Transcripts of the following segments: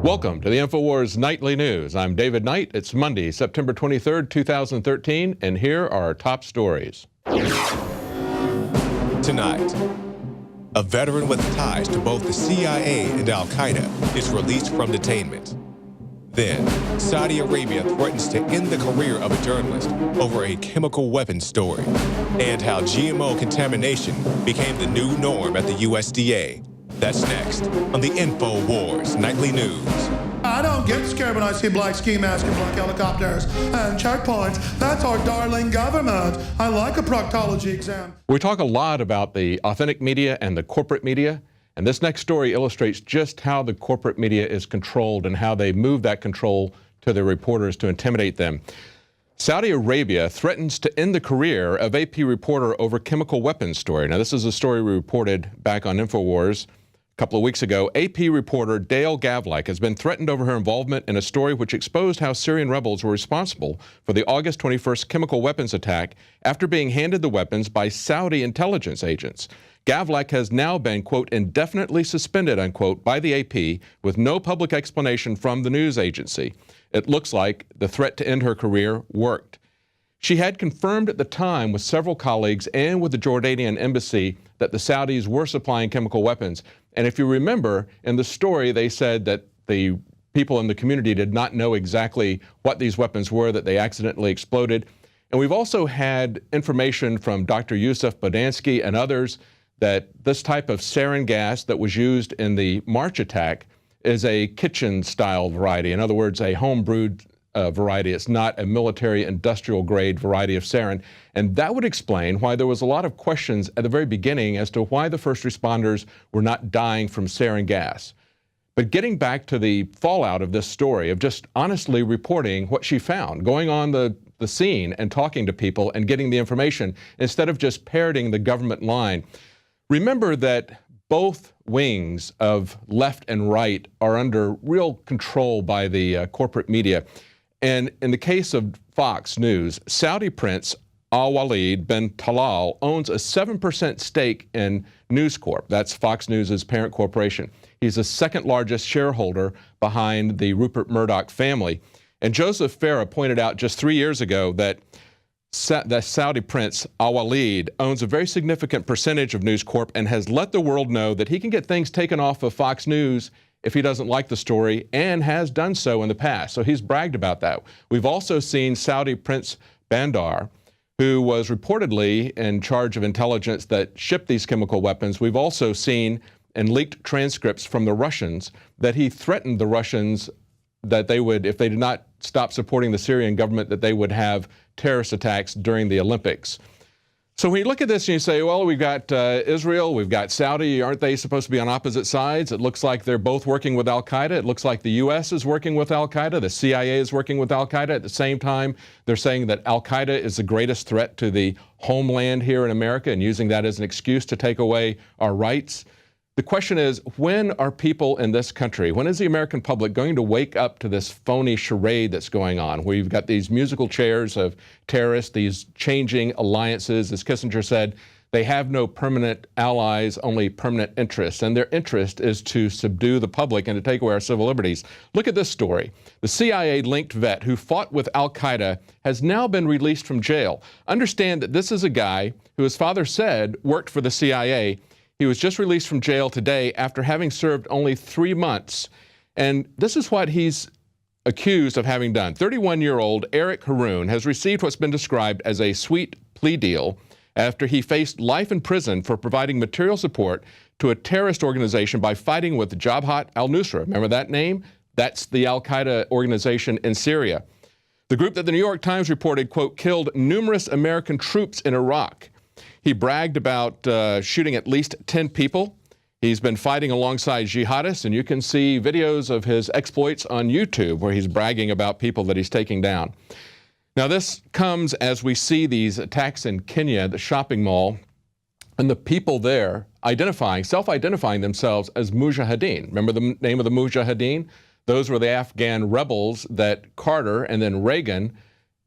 Welcome to the Infowars Nightly News. I'm David Knight. It's Monday, September 23rd, 2013, and here are our top stories. Tonight, a veteran with ties to both the CIA and Al-Qaeda is released from detainment. Then, Saudi Arabia threatens to end the career of a journalist over a chemical weapons story, and how GMO contamination became the new norm at the USDA. That's next on the Infowars Nightly News. I don't get scared when I see black ski masks and black helicopters and checkpoints. That's our darling government. I like a proctology exam. We talk a lot about the authentic media and the corporate media, and this next story illustrates just how the corporate media is controlled and how they move that control to their reporters to intimidate them. Saudi Arabia threatens to end the career of AP reporter over chemical weapons story. Now, this is a story we reported back on Infowars a couple of weeks ago. AP reporter Dale Gavlak has been threatened over her involvement in a story which exposed how Syrian rebels were responsible for the August 21st chemical weapons attack after being handed the weapons by Saudi intelligence agents. Gavlak has now been, quote, indefinitely suspended, unquote, by the AP with no public explanation from the news agency. It looks like the threat to end her career worked. She had confirmed at the time with several colleagues and with the Jordanian embassy that the Saudis were supplying chemical weapons. And if you remember, in the story, they said that the people in the community did not know exactly what these weapons were, that they accidentally exploded. And we've also had information from Dr. Yusuf Bodansky and others that this type of sarin gas that was used in the March attack is a kitchen-style variety. In other words, a home-brewed variety. It's not a military industrial grade variety of sarin. And that would explain why there was a lot of questions at the very beginning as to why the first responders were not dying from sarin gas. But getting back to the fallout of this story, of just honestly reporting what she found, going on the scene and talking to people and getting the information instead of just parroting the government line. Remember that both wings of left and right are under real control by the corporate media. And in the case of Fox News, Saudi Prince Al-Walid bin Talal owns a 7% stake in News Corp. That's Fox News' parent corporation. He's the second largest shareholder behind the Rupert Murdoch family. And Joseph Farah pointed out just 3 years ago that the Saudi Prince Al-Walid owns a very significant percentage of News Corp and has let the world know that he can get things taken off of Fox News if he doesn't like the story, and has done so in the past. So he's bragged about that. We've also seen Saudi Prince Bandar, who was reportedly in charge of intelligence that shipped these chemical weapons. We've also seen in leaked transcripts from the Russians that he threatened the Russians that they would, if they did not stop supporting the Syrian government, that they would have terrorist attacks during the Olympics. So when you look at this and you say, well, we've got Israel, we've got Saudi, aren't they supposed to be on opposite sides? It looks like they're both working with Al-Qaeda. It looks like the U.S. is working with Al-Qaeda. The CIA is working with Al-Qaeda. At the same time, they're saying that Al-Qaeda is the greatest threat to the homeland here in America and using that as an excuse to take away our rights. The question is, when are people in this country, when is the American public going to wake up to this phony charade that's going on, where you've got these musical chairs of terrorists, these changing alliances? As Kissinger said, they have no permanent allies, only permanent interests. And their interest is to subdue the public and to take away our civil liberties. Look at this story. The CIA-linked vet who fought with Al-Qaeda has now been released from jail. Understand that this is a guy who his father said worked for the CIA. He was just released from jail today after having served only 3 months. And this is what he's accused of having done. 31-year-old Eric Haroon has received what's been described as a sweet plea deal after he faced life in prison for providing material support to a terrorist organization by fighting with Jabhat al-Nusra. Remember that name? That's the Al-Qaeda organization in Syria. The group that the New York Times reported, quote, killed numerous American troops in Iraq. He bragged about shooting at least 10 people. He's been fighting alongside jihadists, and you can see videos of his exploits on YouTube where he's bragging about people that he's taking down. Now, this comes as we see these attacks in Kenya at the shopping mall, and the people there self-identifying themselves as Mujahideen. Remember the name of the Mujahideen? Those were the Afghan rebels that Carter and then Reagan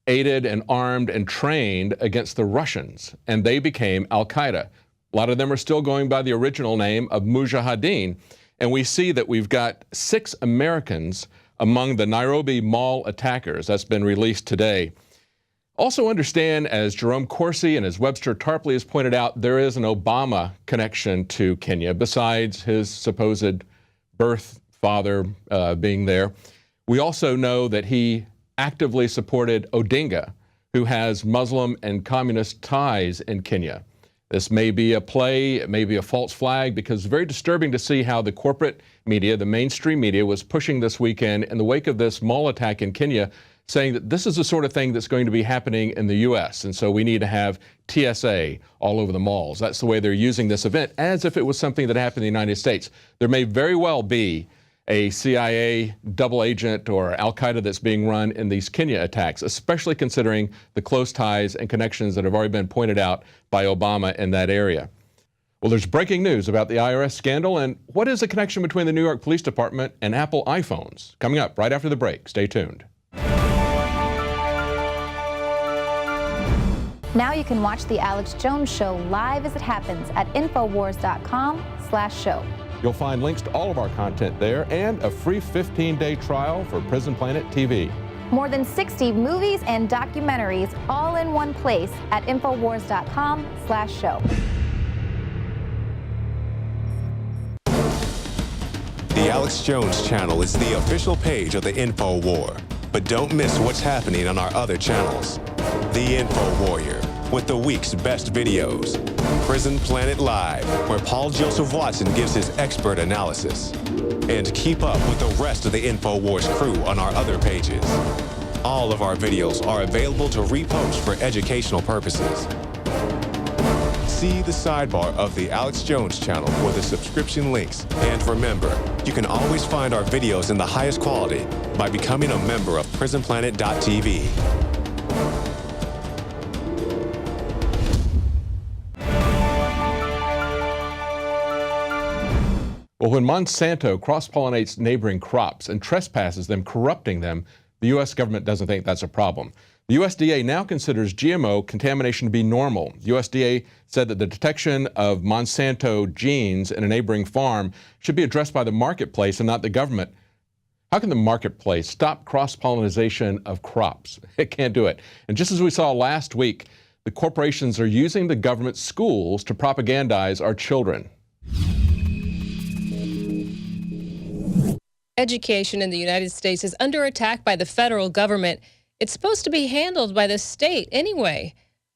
aided and armed and trained against the Russians, and they became Al-Qaeda. A lot of them are still going by the original name of Mujahideen. and we see that we've got 6 Americans among the Nairobi mall attackers. That's been released today. Also understand, as Jerome Corsi and as Webster Tarpley has pointed out, there is an Obama connection to Kenya, besides his supposed birth father being there. We also know that he actively supported Odinga, who has Muslim and communist ties in Kenya. This may be a play, it may be a false flag, because it's very disturbing to see how the corporate media, the mainstream media, was pushing this weekend in the wake of this mall attack in Kenya, saying that this is the sort of thing that's going to be happening in the U.S., and so we need to have TSA all over the malls. That's the way they're using this event, as if it was something that happened in the United States. There may very well be a CIA double agent or Al-Qaeda that's being run in these Kenya attacks, especially considering the close ties and connections that have already been pointed out by Obama in that area. Well, there's breaking news about the IRS scandal, and what is the connection between the New York Police Department and Apple iPhones? Coming up right after the break. Stay tuned. Now you can watch The Alex Jones Show live as it happens at Infowars.com/show. You'll find links to all of our content there and a free 15-day trial for Prison Planet TV. More than 60 movies and documentaries all in one place at Infowars.com/show. The Alex Jones channel is the official page of the Info War. But don't miss what's happening on our other channels. The Info Warrior, with the week's best videos. Prison Planet Live, where Paul Joseph Watson gives his expert analysis. And keep up with the rest of the Infowars crew on our other pages. All of our videos are available to repost for educational purposes. See the sidebar of the Alex Jones channel for the subscription links. And remember, you can always find our videos in the highest quality by becoming a member of PrisonPlanet.tv. Well, when Monsanto cross-pollinates neighboring crops and trespasses them, corrupting them, the U.S. government doesn't think that's a problem. The USDA now considers GMO contamination to be normal. USDA said that the detection of Monsanto genes in a neighboring farm should be addressed by the marketplace and not the government. How can the marketplace stop cross-pollination of crops? It can't do it. And just as we saw last week, the corporations are using the government schools to propagandize our children. Education in the United States is under attack by the federal government. It's supposed to be handled by the state anyway.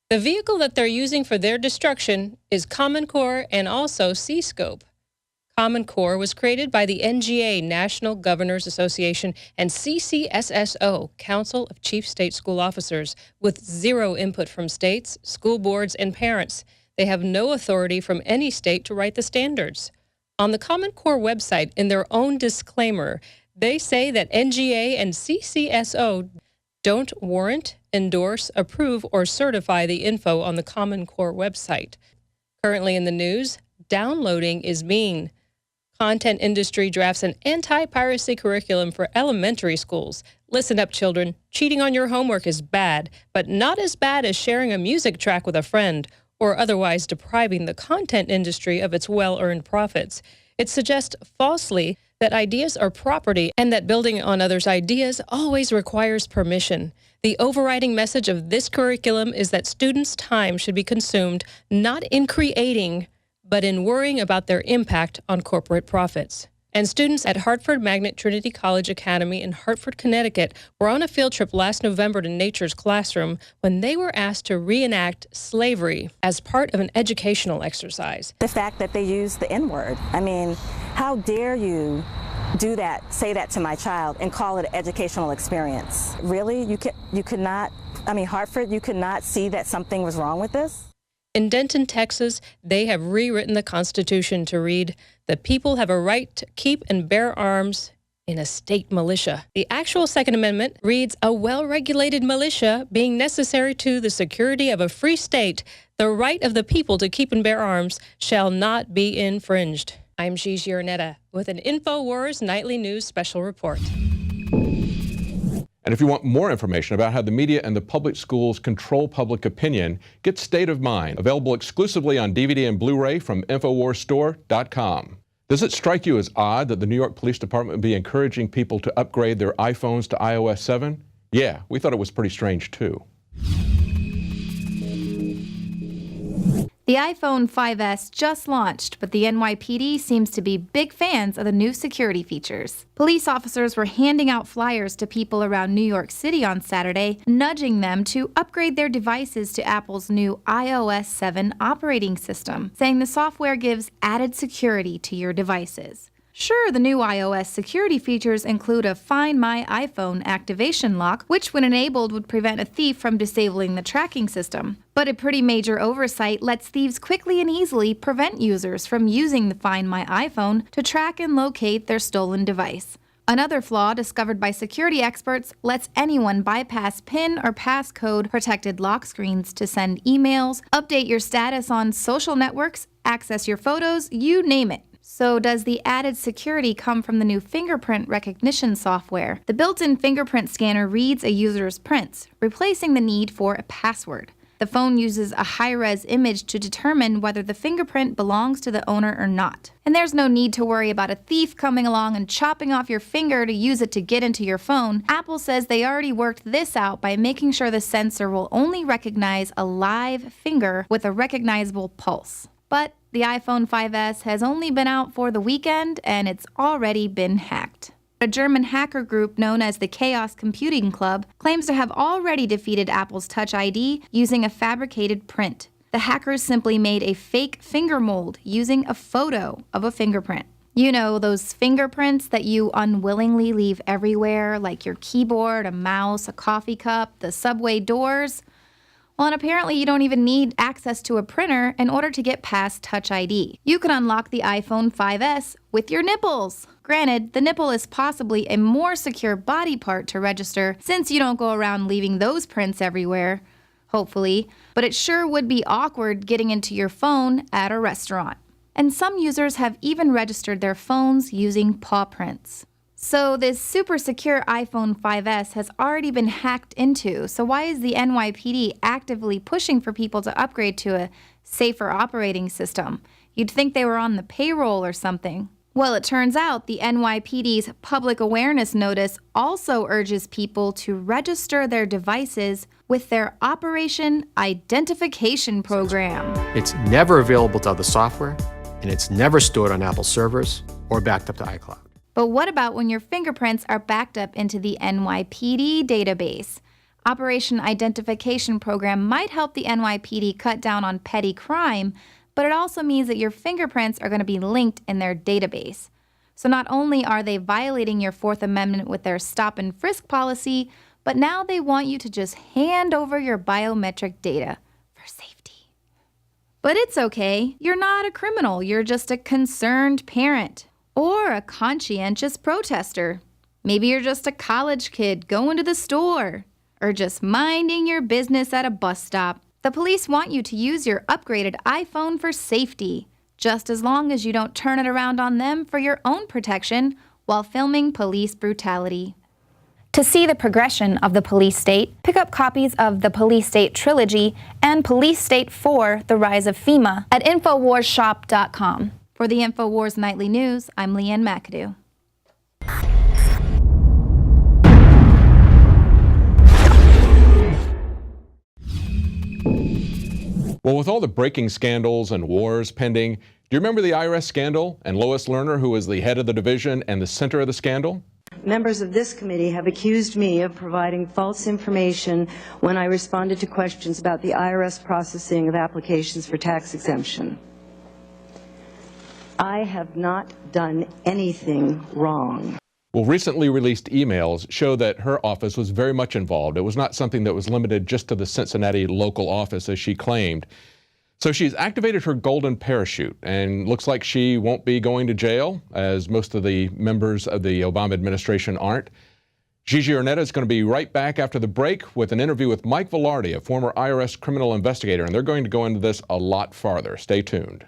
The vehicle that they're using for their destruction is Common Core and also C-Scope. Common Core was created by the NGA, National Governors Association, and CCSSO, Council of Chief State School Officers, with zero input from states, school boards, and parents. They have no authority from any state to write the standards. On the Common Core website, in their own disclaimer, they say that NGA and CCSO don't warrant, endorse, approve, or certify the info on the Common Core website. Currently in the news, downloading is mean. Content industry drafts an anti-piracy curriculum for elementary schools. Listen up, children. Cheating on your homework is bad, but not as bad as sharing a music track with a friend or otherwise depriving the content industry of its well-earned profits. It suggests falsely that ideas are property and that building on others' ideas always requires permission. The overriding message of this curriculum is that students' time should be consumed not in creating, but in worrying about their impact on corporate profits. And students at Hartford Magnet Trinity College Academy in Hartford, Connecticut were on a field trip last November to Nature's Classroom when they were asked to reenact slavery as part of an educational exercise. The fact that they use the N-word, I mean, how dare you do that, say that to my child and call it an educational experience? Really? You could not, I mean, Hartford, you could not see that something was wrong with this? In Denton, Texas, they have rewritten the Constitution to read, "The people have a right to keep and bear arms in a state militia." The actual Second Amendment reads, "A well-regulated militia being necessary to the security of a free state, the right of the people to keep and bear arms shall not be infringed." I'm Gigi Arnetta with an Infowars Nightly News Special Report. And if you want more information about how the media and the public schools control public opinion, get State of Mind, available exclusively on DVD and Blu-ray from InfoWarsStore.com. Does it strike you as odd that the New York Police Department would be encouraging people to upgrade their iPhones to iOS 7? Yeah, we thought it was pretty strange too. The iPhone 5S just launched, but the NYPD seems to be big fans of the new security features. Police officers were handing out flyers to people around New York City on Saturday, nudging them to upgrade their devices to Apple's new iOS 7 operating system, saying the software gives added security to your devices. Sure, the new iOS security features include a Find My iPhone activation lock, which when enabled would prevent a thief from disabling the tracking system. But a pretty major oversight lets thieves quickly and easily prevent users from using the Find My iPhone to track and locate their stolen device. Another flaw discovered by security experts lets anyone bypass PIN or passcode protected lock screens to send emails, update your status on social networks, access your photos, you name it. So does the added security come from the new fingerprint recognition software? The built-in fingerprint scanner reads a user's prints, replacing the need for a password. The phone uses a high-res image to determine whether the fingerprint belongs to the owner or not. And there's no need to worry about a thief coming along and chopping off your finger to use it to get into your phone. Apple says they already worked this out by making sure the sensor will only recognize a live finger with a recognizable pulse. But the iPhone 5S has only been out for the weekend, and it's already been hacked. A German hacker group known as the Chaos Computing Club claims to have already defeated Apple's Touch ID using a fabricated print. The hackers simply made a fake finger mold using a photo of a fingerprint. You know, those fingerprints that you unwillingly leave everywhere, like your keyboard, a mouse, a coffee cup, the subway doors. Well, and apparently you don't even need access to a printer in order to get past Touch ID. You can unlock the iPhone 5S with your nipples. Granted, the nipple is possibly a more secure body part to register since you don't go around leaving those prints everywhere, hopefully, but it sure would be awkward getting into your phone at a restaurant. And some users have even registered their phones using paw prints. So this super secure iPhone 5S has already been hacked into, so why is the NYPD actively pushing for people to upgrade to a safer operating system? You'd think they were on the payroll or something. Well, it turns out the NYPD's public awareness notice also urges people to register their devices with their Operation Identification Program. It's never available to other software, and it's never stored on Apple servers or backed up to iCloud. But what about when your fingerprints are backed up into the NYPD database? Operation Identification Program might help the NYPD cut down on petty crime, but it also means that your fingerprints are going to be linked in their database. So not only are they violating your Fourth Amendment with their stop and frisk policy, but now they want you to just hand over your biometric data for safety. But it's okay. You're not a criminal. You're just a concerned parent. Or a conscientious protester. Maybe you're just a college kid going to the store, or just minding your business at a bus stop. The police want you to use your upgraded iPhone for safety, just as long as you don't turn it around on them for your own protection while filming police brutality. To see the progression of the police state, pick up copies of the Police State Trilogy and Police State 4, The Rise of FEMA at InfoWarsShop.com. For the Infowars Nightly News, I'm Leanne McAdoo. Well, with all the breaking scandals and wars pending, do you remember the IRS scandal and Lois Lerner, who was the head of the division and the center of the scandal? Members of this committee have accused me of providing false information when I responded to questions about the IRS processing of applications for tax exemption. I have not done anything wrong. Well, recently released emails show that her office was very much involved. It was not something that was limited just to the Cincinnati local office, as she claimed. So she's activated her golden parachute, and looks like she won't be going to jail, as most of the members of the Obama administration aren't. Gigi Arnetta is going to be right back after the break with an interview with Mike Vilardy, a former IRS criminal investigator, and they're going to go into this a lot farther. Stay tuned.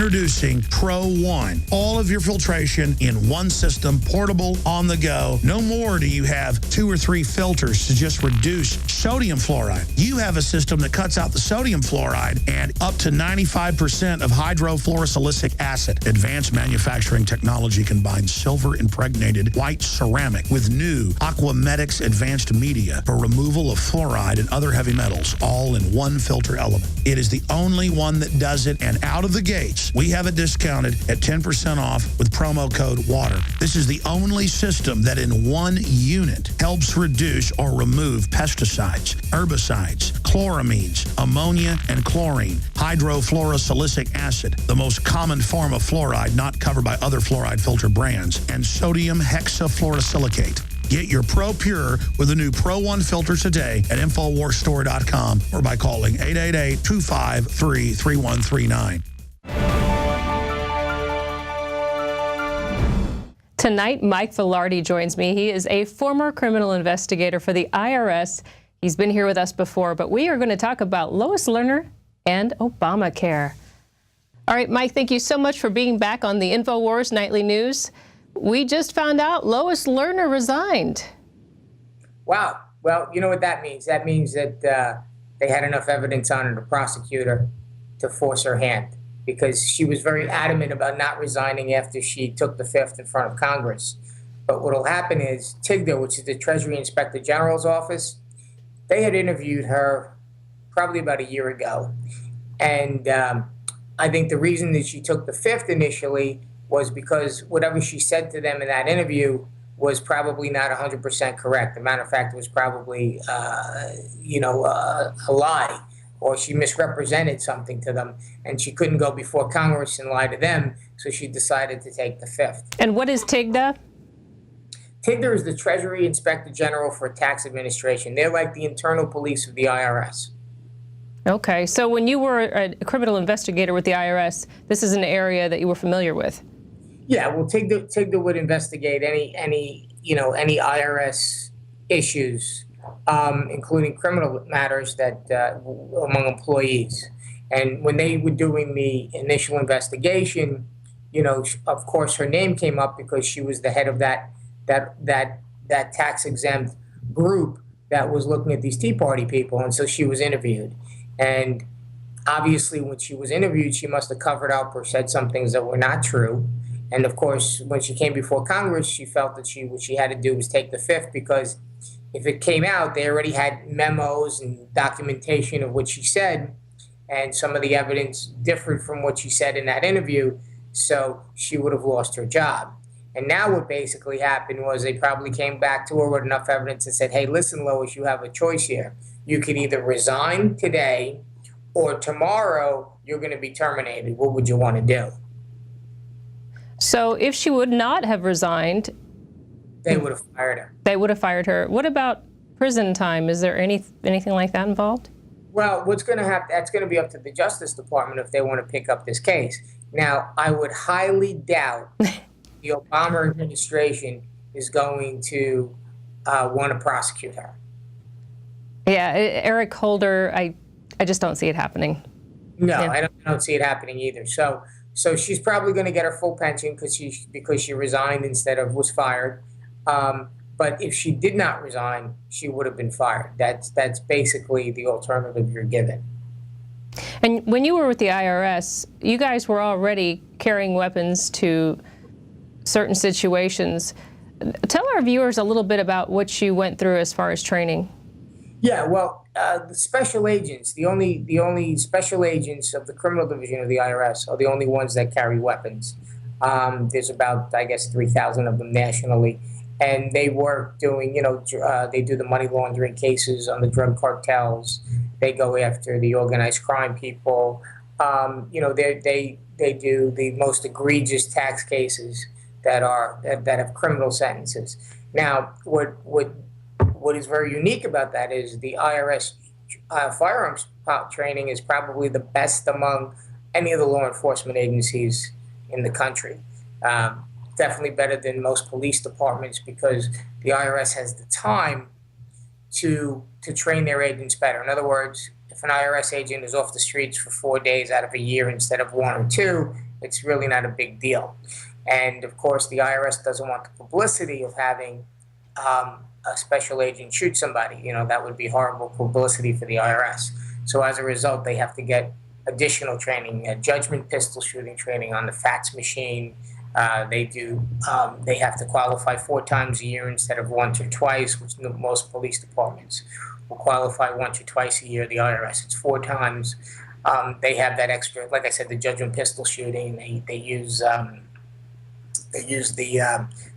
Introducing Pro-1. All of your filtration in one system, portable, on the go. No more do you have 2 or 3 filters to just reduce sodium fluoride. You have a system that cuts out the sodium fluoride and up to 95% of hydrofluorosilicic acid. Advanced manufacturing technology combines silver-impregnated white ceramic with new Aquamedics advanced media for removal of fluoride and other heavy metals, all in one filter element. It is the only one that does it, and out of the gates, we have it discounted at 10% off with promo code WATER. This is the only system that in one unit helps reduce or remove pesticides, herbicides, chloramines, ammonia, and chlorine, hydrofluorosilicic acid, the most common form of fluoride not covered by other fluoride filter brands, and sodium hexafluorosilicate. Get your Pro Pure with the new Pro-1 filter today at InfoWarsStore.com or by calling 888-253-3139. Tonight, Mike Vilardy joins me. He is a former criminal investigator for the IRS. He's been here with us before, but we are going to talk about Lois Lerner and Obamacare. All right, Mike, thank you so much for being back on the Infowars Nightly News. We just found out Lois Lerner resigned. Wow. Well, you know what that means? That means that they had enough evidence on her, the prosecutor, to force her hand, because she was very adamant about not resigning after she took the fifth in front of Congress. But what will happen is TIGDA, which is the Treasury Inspector General's office, they had interviewed her probably about a year ago. And I think the reason that she took the fifth initially was because whatever she said to them in that interview was probably not 100% correct. As a matter of fact, it was probably, a lie, or she misrepresented something to them, and she couldn't go before Congress and lie to them, so she decided to take the fifth. And what is TIGDA? TIGDA is the Treasury Inspector General for Tax Administration. They're like the internal police of the IRS. Okay, so when you were a criminal investigator with the IRS, this is an area that you were familiar with. Yeah, well, TIGDA would investigate any IRS issues, including criminal matters that among employees. And when they were doing the initial investigation, of course, her name came up because she was the head of that tax exempt group that was looking at these Tea Party people, and so she was interviewed. And obviously, when she was interviewed, she must have covered up or said some things that were not true. And of course, when she came before Congress, she felt that what she had to do was take the fifth, because if it came out, they already had memos and documentation of what she said, and some of the evidence differed from what she said in that interview, so she would have lost her job. And now what basically happened was they probably came back to her with enough evidence and said, hey, listen, Lois, you have a choice here. You could either resign today or tomorrow you're going to be terminated. What would you want to do? So if she would not have resigned, they would have fired her. They would have fired her. What about prison time? Is there anything like that involved? Well, what's going to happen, that's going to be up to the Justice Department if they want to pick up this case. Now, I would highly doubt the Obama administration is going to want to prosecute her. Yeah, Eric Holder, I just don't see it happening. No, yeah. I don't see it happening either. So she's probably going to get her full pension because she resigned instead of was fired. But if she did not resign, she would have been fired. That's basically the alternative you're given. And when you were with the IRS, you guys were already carrying weapons to certain situations. Tell our viewers a little bit about what you went through as far as training. Yeah, well, the special agents, the only special agents of the criminal division of the IRS are the only ones that carry weapons. There's about, I guess, 3,000 of them nationally. And they work doing, they do the money laundering cases on the drug cartels. They go after the organized crime people. They do the most egregious tax cases that have criminal sentences. Now, what is very unique about that is the IRS firearms training is probably the best among any of the law enforcement agencies in the country. Definitely better than most police departments, because the IRS has the time to train their agents better. In other words, if an IRS agent is off the streets for 4 days out of a year instead of 1 or 2, It's really not a big deal. And of course, the IRS doesn't want the publicity of having a special agent shoot somebody. You know, that would be horrible publicity for the IRS. So as a result, they have to get additional training, judgment pistol shooting training on the FATS machine. They have to qualify 4 times a year instead of once or twice, which most police departments will qualify once or twice a year. The IRS, it's 4 times. They have that extra, like I said, the judgment pistol shooting. They use the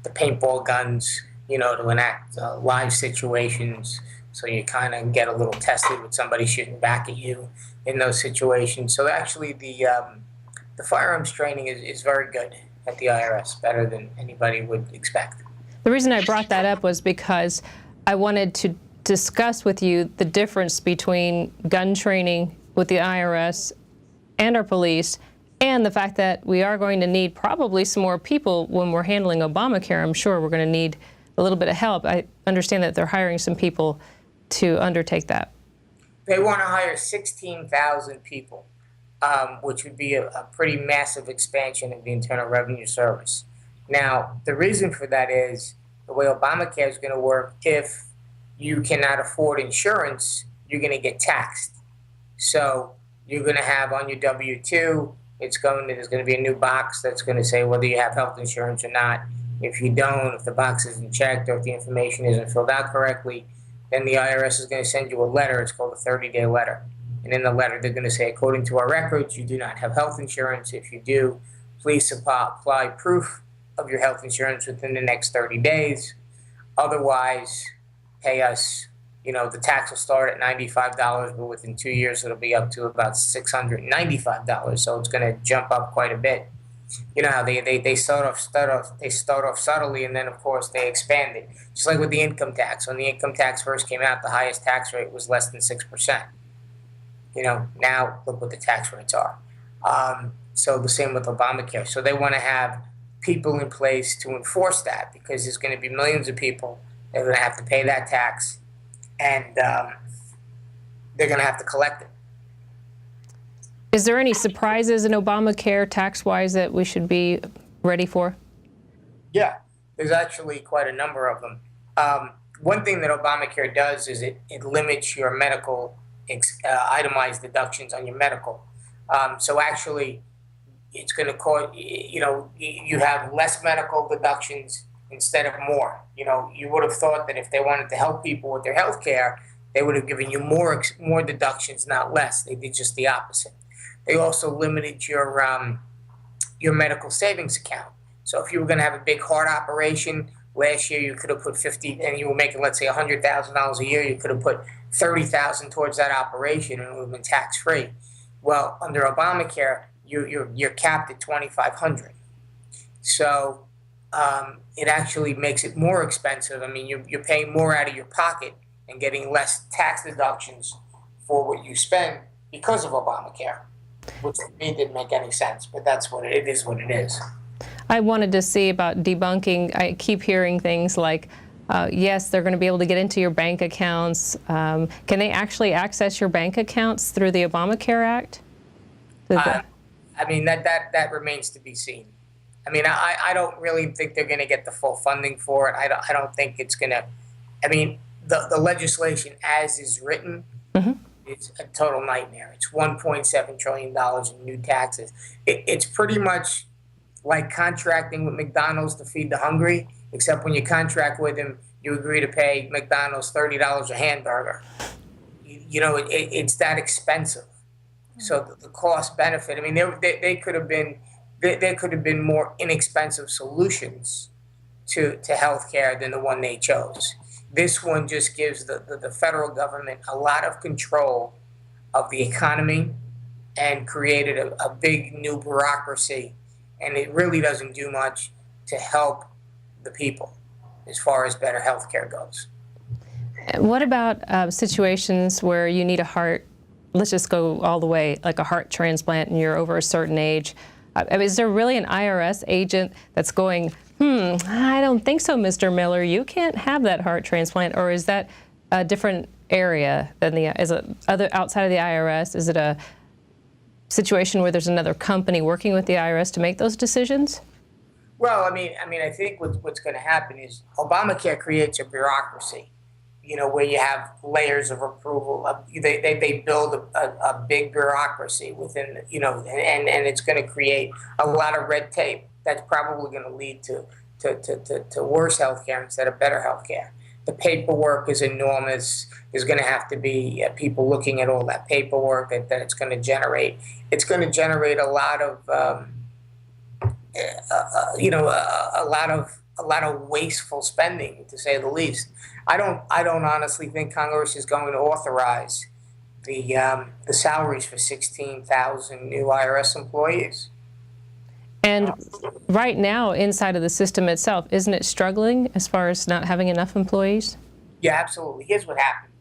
paintball guns, you know, to enact live situations. So you kind of get a little tested with somebody shooting back at you in those situations. So actually, the firearms training is very good at the IRS, better than anybody would expect. The reason I brought that up was because I wanted to discuss with you the difference between gun training with the IRS and our police, and the fact that we are going to need probably some more people when we're handling Obamacare. I'm sure we're going to need a little bit of help. I understand that they're hiring some people to undertake that. They want to hire 16,000 people, which would be a pretty massive expansion of the Internal Revenue Service. Now, the reason for that is the way Obamacare is going to work. If you cannot afford insurance, you're going to get taxed. So you're going to have on your W-2, there's going to be a new box that's going to say whether you have health insurance or not. If you don't, if the box isn't checked or if the information isn't filled out correctly, then the IRS is going to send you a letter. It's called a 30-day letter. And in the letter, they're going to say, according to our records, you do not have health insurance. If you do, please apply proof of your health insurance within the next 30 days. Otherwise, pay us. You know, the tax will start at $95, but within 2 years, it'll be up to about $695. So it's going to jump up quite a bit. You know how they start off subtly, and then of course they expand it. Just like with the income tax. When the income tax first came out, the highest tax rate was less than 6%. You know, now look what the tax rates are. So the same with Obamacare. So they want to have people in place to enforce that, because there's going to be millions of people that are going to have to pay that tax, and they're going to have to collect it. Is there any surprises in Obamacare tax-wise that we should be ready for? Yeah, there's actually quite a number of them. One thing that Obamacare does is it limits your medical itemized deductions on your medical. So actually, it's going to cause, you know, you have less medical deductions instead of more. You know, you would have thought that if they wanted to help people with their health care, they would have given you more deductions, not less. They did just the opposite. They also limited your medical savings account. So if you were going to have a big heart operation, last year you could have put 50, and you were making, let's say, $100,000 a year, you could have put $30,000 towards that operation, and it would have been tax-free. Well, under Obamacare, you're capped at $2,500. So it actually makes it more expensive. I mean, you're paying more out of your pocket and getting less tax deductions for what you spend because of Obamacare, which to me didn't make any sense, but that's what it is. What it is. I wanted to see about debunking. I keep hearing things like, yes, they're going to be able to get into your bank accounts. Can they actually access your bank accounts through the Obamacare Act? I mean, that remains to be seen. I mean, I don't really think they're going to get the full funding for it. I don't think it's going to. I mean, the legislation as is written, it's a total nightmare. It's $1.7 trillion in new taxes. It's pretty much like contracting with McDonald's to feed the hungry, except when you contract with them, you agree to pay McDonald's $30 a hamburger. You know, it's that expensive. So the cost benefit. I mean, they could have been there could have been more inexpensive solutions to healthcare than the one they chose. This one just gives the federal government a lot of control of the economy and created a big new bureaucracy, and it really doesn't do much to help the people as far as better healthcare goes. What about situations where you need a heart, let's just go all the way, like a heart transplant, and you're over a certain age? Is there really an IRS agent that's going, I don't think so, Mr. Miller, you can't have that heart transplant? Or is that a different area than is it outside of the IRS? Is it situation where there's another company working with the IRS to make those decisions? Well, I mean, I think what's going to happen is Obamacare creates a bureaucracy, where you have layers of approval. They build a big bureaucracy within, and it's going to create a lot of red tape. That's probably going to lead to worse healthcare instead of better healthcare. The paperwork is enormous. There's going to have to be people looking at all that paperwork that it's going to generate. It's going to generate a lot of, a lot of wasteful spending, to say the least. I don't honestly think Congress is going to authorize the salaries for 16,000 new IRS employees. And right now, inside of the system itself, isn't it struggling as far as not having enough employees? Yeah, absolutely. Here's what happened.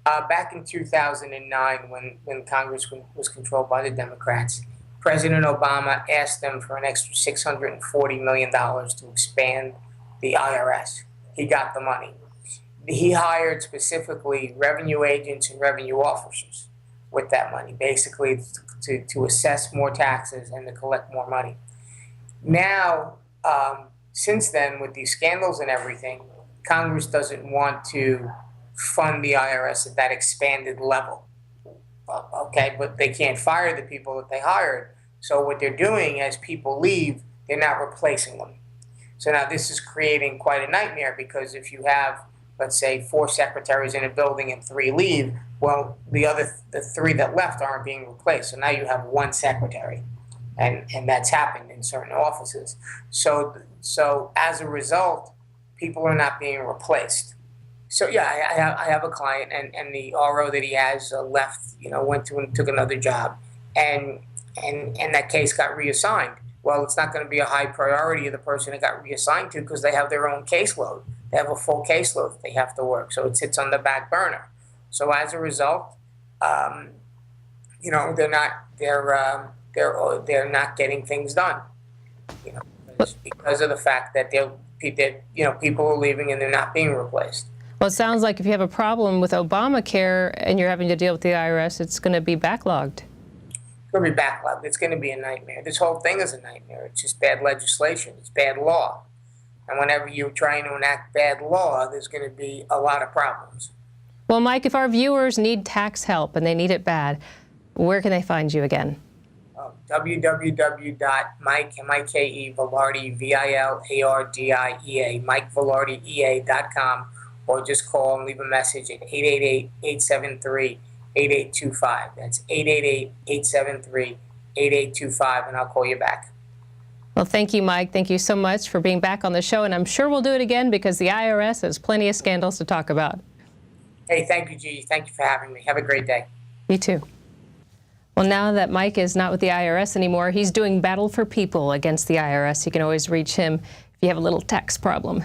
Back in 2009, when Congress was controlled by the Democrats, President Obama asked them for an extra $640 million to expand the IRS. He got the money. He hired specifically revenue agents and revenue officers with that money, basically to assess more taxes and to collect more money. Now, since then, with these scandals and everything, Congress doesn't want to fund the IRS at that expanded level. Okay, but they can't fire the people that they hired. So what they're doing, as people leave, they're not replacing them. So now this is creating quite a nightmare, because if you have, let's say, 4 secretaries in a building and 3 leave, well, the 3 that left aren't being replaced. So now you have 1 secretary. And that's happened in certain offices. So as a result, people are not being replaced. So yeah, I have a client, and the RO that he has left, went to and took another job, and that case got reassigned. Well, it's not going to be a high priority of the person it got reassigned to, because they have their own caseload. They have a full caseload that they have to work, so it sits on the back burner. So as a result, they're not getting things done, because of the fact that people are leaving and they're not being replaced. Well, it sounds like if you have a problem with Obamacare and you're having to deal with the IRS, it's going to be backlogged. It's going to be backlogged. It's going to be a nightmare. This whole thing is a nightmare. It's just bad legislation. It's bad law. And whenever you're trying to enact bad law, there's going to be a lot of problems. Well, Mike, if our viewers need tax help and they need it bad, where can they find you again? www.MikeVilardy, MikeVilardyEA.com, or just call and leave a message at 888-873-8825. That's 888-873-8825, and I'll call you back. Well, thank you, Mike. Thank you so much for being back on the show, and I'm sure we'll do it again, because the IRS has plenty of scandals to talk about. Hey, thank you, Gigi. Thank you for having me. Have a great day. You too. Well, now that Mike is not with the IRS anymore, he's doing battle for people against the IRS. You can always reach him if you have a little tax problem.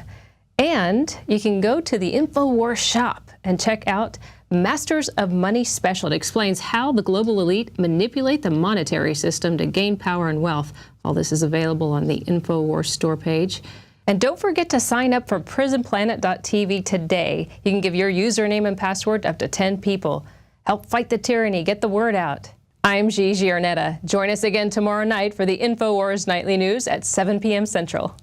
And you can go to the Infowars shop and check out Masters of Money Special. It explains how the global elite manipulate the monetary system to gain power and wealth. All this is available on the Infowars store page. And don't forget to sign up for PrisonPlanet.tv today. You can give your username and password to up to 10 people. Help fight the tyranny. Get the word out. I'm Gigi Arnetta. Join us again tomorrow night for the Infowars Nightly News at 7 p.m. Central.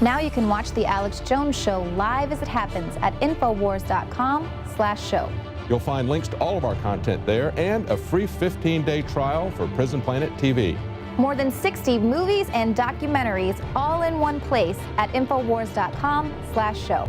Now you can watch The Alex Jones Show live as it happens at Infowars.com/show. You'll find links to all of our content there and a free 15-day trial for Prison Planet TV. More than 60 movies and documentaries all in one place at Infowars.com/show.